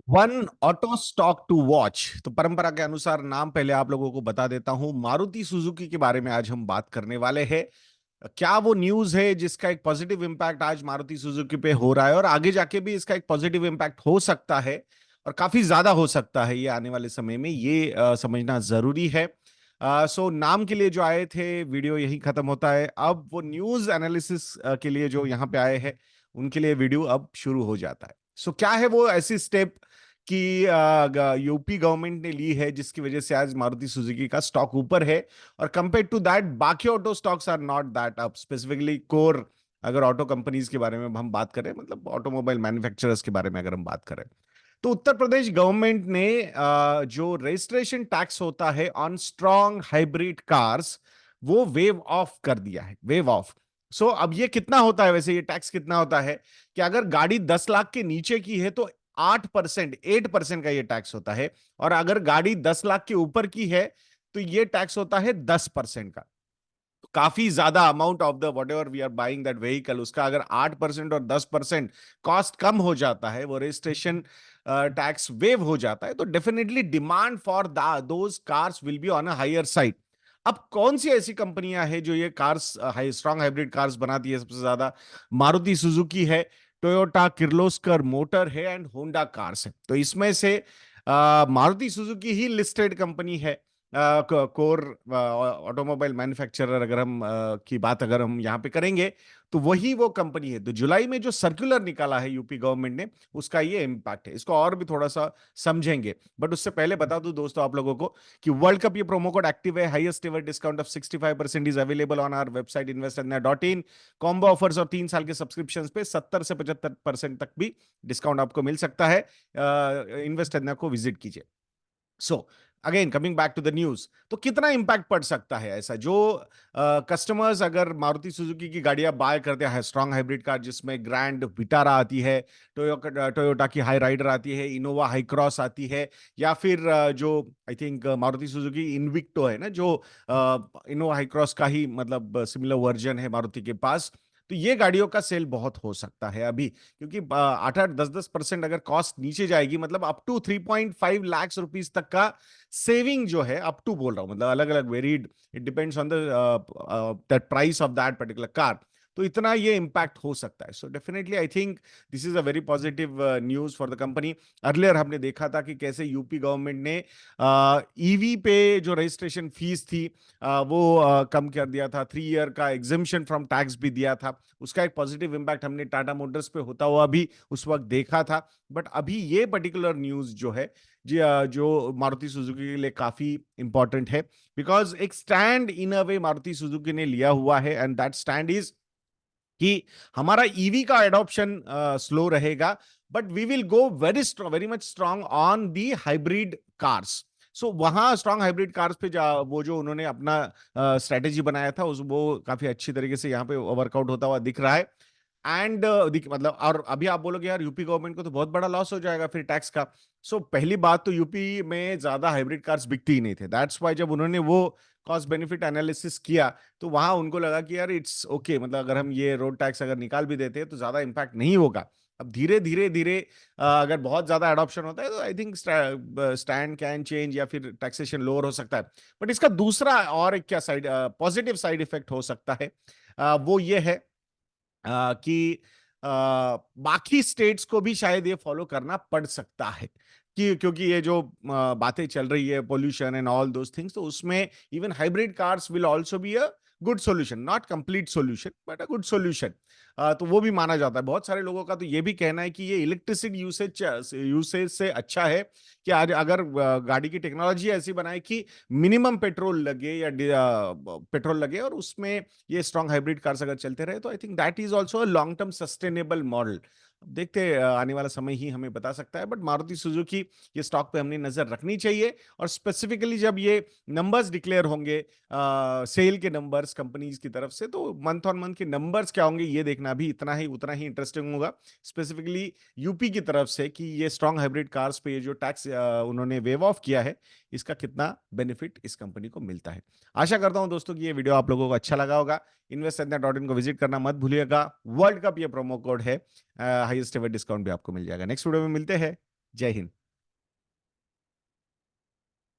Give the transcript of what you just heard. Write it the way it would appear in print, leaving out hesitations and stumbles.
One auto stock to watch. तो परंपरा के अनुसार नाम पहले आप लोगों को बता देता हूं। मारुति सुजुकी के बारे में आज हम बात करने वाले हैं। क्या वो न्यूज है जिसका एक पॉजिटिव इंपैक्ट आज मारुति सुजुकी पे हो रहा है और आगे जाके भी इसका एक पॉजिटिव इंपैक्ट हो सकता है और काफी ज्यादा हो सकता है ये आने वाले समय में, ये समझना जरूरी है। सो नाम के लिए जो आए थे वीडियो यही खत्म होता है। अब वो न्यूज एनालिसिस के लिए जो यहाँ पे आए हैं उनके लिए वीडियो अब शुरू हो जाता है। सो क्या है वो ऐसी स्टेप कि यूपी गवर्नमेंट ने ली है जिसकी वजह से आज मारुति सुजुकी का स्टॉक ऊपर है और कंपेयर टू दैट बाकी auto stocks are not that up. Specifically core अगर ऑटो कंपनीज के बारे में हम बात करें, मतलब ऑटोमोबाइल मैन्युफैक्चरर्स के बारे में अगर हम बात करें, तो उत्तर प्रदेश गवर्नमेंट ने जो रजिस्ट्रेशन टैक्स होता है ऑन स्ट्रॉन्ग हाइब्रिड कार्स वो वेव ऑफ कर दिया है। Wave of. सो अब ये कितना होता है, वैसे ये टैक्स कितना होता है कि अगर गाड़ी 10 लाख के नीचे की है तो 8% का ये टैक्स होता है, और अगर गाड़ी 10 लाख के ऊपर की है तो ये टैक्स होता है 10% का। काफी ज्यादा amount of the whatever we are buying that vehicle, उसका अगर 8% और 10% कॉस्ट कम हो जाता है, वो रजिस्ट्रेशन टैक्स वेव हो जाता है, तो definitely demand for those cars will be on a higher side. अब कौन सी ऐसी कंपनियां हैं जो ये कार्स स्ट्रॉन्ग हाइब्रिड कार्स बनाती है? सबसे ज्यादा मारुति सुजुकी है, टोयोटा किर्लोस्कर मोटर है एंड होंडा कार्स है। तो इसमें से मारुति सुजुकी ही लिस्टेड कंपनी है। कोर ऑटोमोबाइल मैन्युफैक्चरर अगर हम की बात अगर हम यहाँ पे करेंगे तो वही वो कंपनी है। तो जुलाई में जो सर्कुलर निकाला है यूपी गवर्नमेंट ने, उसका ये इम्पैक्ट है। इसको और भी थोड़ा सा समझेंगे, बट उससे पहले बता दूं दोस्तों आप लोगों को कि वर्ल्ड कप ये प्रोमो कोड एक्टिव है। Highest ever discount of 65% is available on our website investindia.in। Combo offers और 3 साल के सब्सक्रिप्शन पे 70 से 75% तक भी डिस्काउंट आपको मिल सकता है। इन्वेस्ट को विजिट कीजिए। So again coming back to the news, तो कितना इंपैक्ट पड़ सकता है ऐसा? जो कस्टमर्स अगर मारुति सुजुकी की गाड़ियां बाय करते हैं, स्ट्रॉन्ग हाइब्रिड कार जिसमें ग्रैंड विटारा आती है, टोयोटा की हाई राइडर आती है, इनोवा हाई क्रॉस आती है, या फिर जो I think Maruti Suzuki Invicto है ना, जो इनोवा हाई क्रॉस का ही मतलब सिमिलर वर्जन है मारुति के पास, तो ये गाड़ियों का सेल बहुत हो सकता है अभी, क्योंकि 8-8 10% अगर कॉस्ट नीचे जाएगी, मतलब अप टू 3.5 लाख रुपीस तक का सेविंग जो है, अप टू बोल रहा हूं, मतलब अलग अलग varied, it depends on the price of that particular car. तो इतना ये इंपैक्ट हो सकता है। So definitely I think this is a very positive news for the company. Earlier हमने देखा था कि कैसे यूपी गवर्नमेंट ने ईवी पे जो रजिस्ट्रेशन फीस थी वो कम कर दिया था। 3 ईयर का एग्जिम्पशन फ्रॉम टैक्स भी दिया था। उसका एक पॉजिटिव इंपैक्ट हमने टाटा मोटर्स पे होता हुआ भी उस वक्त देखा था। बट अभी ये पर्टिकुलर न्यूज जो है जो मारुति सुजुकी के लिए काफी इंपॉर्टेंट है, बिकॉज एक stand in a way Maruti Suzuki ने लिया हुआ है, एंड दैट स्टैंड इज कि हमारा ईवी का एडॉप्शन स्लो रहेगा, but we will go very much strong on the hybrid cars. So वहां स्ट्रांग हाइब्रिड कार्स पे वो जो उन्होंने अपना स्ट्रेटेजी बनाया था उस वो काफी अच्छी तरीके से यहाँ पे वर्कआउट होता हुआ दिख रहा है। एंड मतलब, और अभी आप बोलोगे यार यूपी गवर्नमेंट को तो बहुत बड़ा लॉस हो जाएगा फिर टैक्स का। सो पहली बात तो यूपी में ज्यादा हाइब्रिड कार्स बिकती ही नहीं थे। दैट्स वाई जब उन्होंने वो कॉस्ट बेनिफिट एनालिसिस किया तो वहां उनको लगा कि यार इट्स ओके, मतलब अगर हम ये रोड टैक्स अगर निकाल भी देते हैं तो ज्यादा इंपैक्ट नहीं होगा। अब धीरे धीरे धीरे अगर बहुत ज्यादा एडॉप्शन होता है तो I think stand can change या फिर टैक्सेशन लोअर हो सकता है। बट इसका दूसरा और एक क्या साइड पॉजिटिव साइड इफेक्ट हो सकता है, वो ये है कि बाकी स्टेट्स को भी शायद ये फॉलो करना पड़ सकता है, कि क्योंकि ये जो बातें चल रही है pollution and all those things, तो उसमें even hybrid cars will also be a good solution, not complete solution but a good solution. तो वो भी माना जाता है। बहुत सारे लोगों का तो ये भी कहना है कि ये इलेक्ट्रिसिटी यूसेज से अच्छा है कि आज अगर गाड़ी की टेक्नोलॉजी ऐसी बनाए कि मिनिमम पेट्रोल लगे या पेट्रोल लगे, और उसमें ये स्ट्रॉन्ग हाइब्रिड कार्स अगर चलते रहे, तो I think that is also long term sustainable model. देखते हैं, आने वाला समय ही हमें बता सकता है। बट मारुति सुजुकी ये स्टॉक पे हमने नजर रखनी चाहिए, और स्पेसिफिकली जब ये नंबर्स डिक्लेयर होंगे, सेल के नंबर्स कंपनीज की तरफ से, तो मंथ ऑन मंथ के नंबर्स क्या होंगे ये देखना भी इतना ही उतना ही इंटरेस्टिंग होगा। स्पेसिफिकली यूपी की तरफ से कि ये स्ट्रॉन्ग हाइब्रिड कार्स पे ये जो टैक्स उन्होंने वेव ऑफ किया है, इसका कितना बेनिफिट इस कंपनी को मिलता है। आशा करता हूं दोस्तों कि ये वीडियो आप लोगों को अच्छा लगा होगा। investindia.in को विजिट करना मत भूलिएगा। वर्ल्ड कप ये प्रोमो कोड है, हाईएस्ट एवर डिस्काउंट भी आपको मिल जाएगा। नेक्स्ट वीडियो में मिलते हैं। जय हिंद।